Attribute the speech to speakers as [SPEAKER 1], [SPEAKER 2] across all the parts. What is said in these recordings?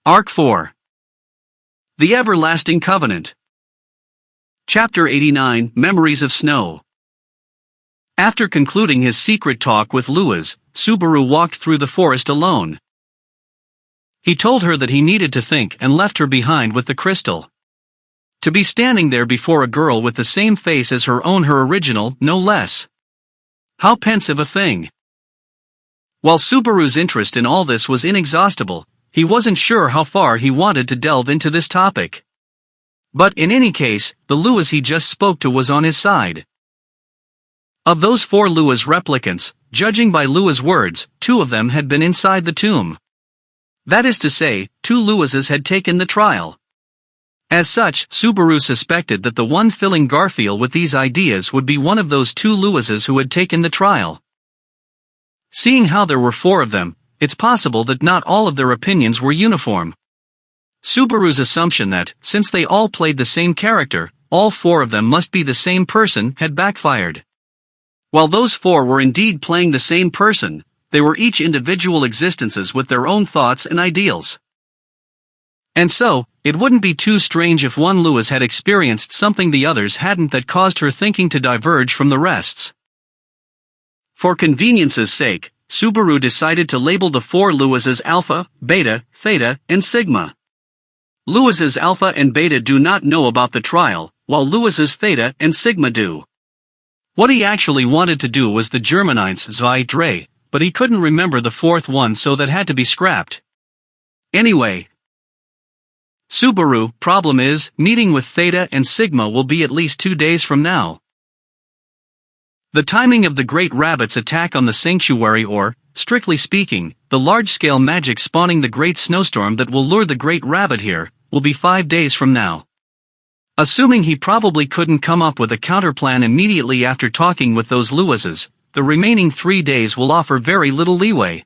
[SPEAKER 1] Arc 4. The Everlasting Covenant. Chapter 89, Memories of Snow. After concluding his secret talk with Lewis, Subaru walked through the forest alone. He told her that he needed to think and left her behind with the crystal. To be standing there before a girl with the same face as her own, her original, no less. How pensive a thing. While Subaru's interest in all this was inexhaustible, he wasn't sure how far he wanted to delve into this topic. But in any case, the Lewis he just spoke to was on his side. Of those 4 Lewis replicants, judging by Lewis' words, 2 of them had been inside the tomb. That is to say, 2 Lewises had taken the trial. As such, Subaru suspected that the one filling Garfield with these ideas would be one of those 2 Lewises who had taken the trial. Seeing how there were 4 of them, it's possible that not all of their opinions were uniform. Subaru's assumption that, since they all played the same character, all 4 of them must be the same person had backfired. While those 4 were indeed playing the same person, they were each individual existences with their own thoughts and ideals. And so, it wouldn't be too strange if one Lewis had experienced something the others hadn't that caused her thinking to diverge from the rest's. For convenience's sake, Subaru decided to label the 4 Lewises Alpha, Beta, Theta, and Sigma. Lewises Alpha and Beta do not know about the trial, while Lewises Theta and Sigma do. What he actually wanted to do was the German 1, 2, 3, but he couldn't remember the 4th one, so that had to be scrapped. Anyway, Subaru, problem is, meeting with Theta and Sigma will be at least 2 days from now. The timing of the Great Rabbit's attack on the sanctuary, or, strictly speaking, the large-scale magic spawning the great snowstorm that will lure the Great Rabbit here, will be 5 days from now. Assuming he probably couldn't come up with a counterplan immediately after talking with those Lewises, the remaining 3 days will offer very little leeway.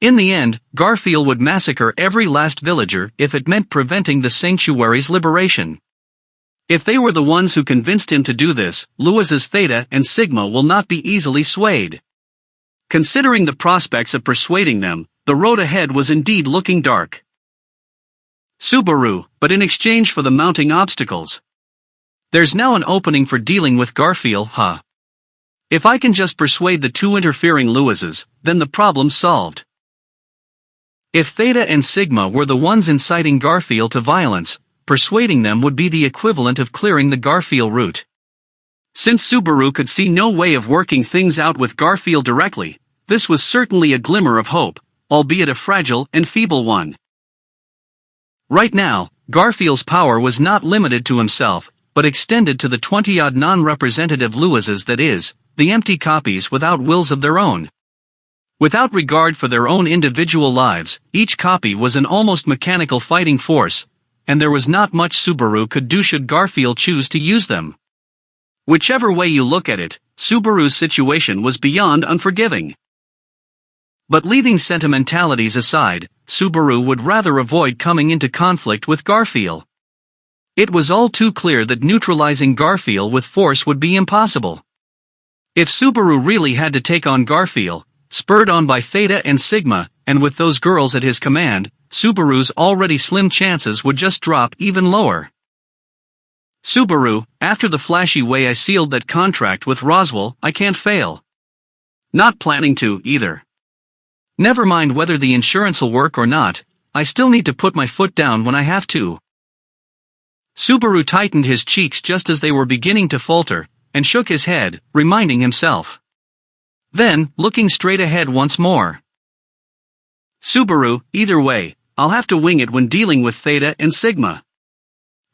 [SPEAKER 1] In the end, Garfield would massacre every last villager if it meant preventing the sanctuary's liberation. If they were the ones who convinced him to do this, Lewis's Theta and Sigma will not be easily swayed. Considering the prospects of persuading them, the road ahead was indeed looking dark. Subaru, but in exchange for the mounting obstacles. There's now an opening for dealing with Garfield, huh? If I can just persuade the 2 interfering Lewises, then the problem's solved. If Theta and Sigma were the ones inciting Garfield to violence, persuading them would be the equivalent of clearing the Garfield route. Since Subaru could see no way of working things out with Garfield directly, this was certainly a glimmer of hope, albeit a fragile and feeble one. Right now, Garfield's power was not limited to himself, but extended to the 20-odd non-representative Lewises, that is, the empty copies without wills of their own. Without regard for their own individual lives, each copy was an almost mechanical fighting force, and there was not much Subaru could do should Garfield choose to use them. Whichever way you look at it, Subaru's situation was beyond unforgiving. But leaving sentimentalities aside, Subaru would rather avoid coming into conflict with Garfield. It was all too clear that neutralizing Garfield with force would be impossible. If Subaru really had to take on Garfield, spurred on by Theta and Sigma, and with those girls at his command, Subaru's already slim chances would just drop even lower. Subaru, after the flashy way I sealed that contract with Roswell, I can't fail. Not planning to, either. Never mind whether the insurance'll work or not, I still need to put my foot down when I have to. Subaru tightened his cheeks just as they were beginning to falter, and shook his head, reminding himself. Then, looking straight ahead once more. Subaru, either way, I'll have to wing it when dealing with Theta and Sigma.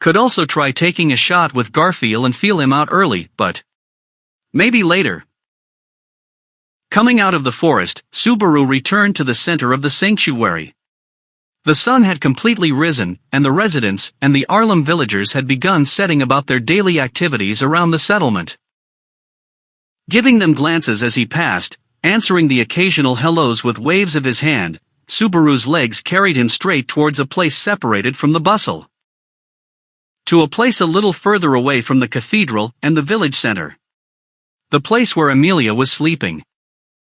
[SPEAKER 1] Could also try taking a shot with Garfield and feel him out early, but maybe later. Coming out of the forest, Subaru returned to the center of the sanctuary. The sun had completely risen, and the residents and the Arlem villagers had begun setting about their daily activities around the settlement. Giving them glances as he passed, answering the occasional hellos with waves of his hand, Subaru's legs carried him straight towards a place separated from the bustle. To a place a little further away from the cathedral and the village center. The place where Amelia was sleeping.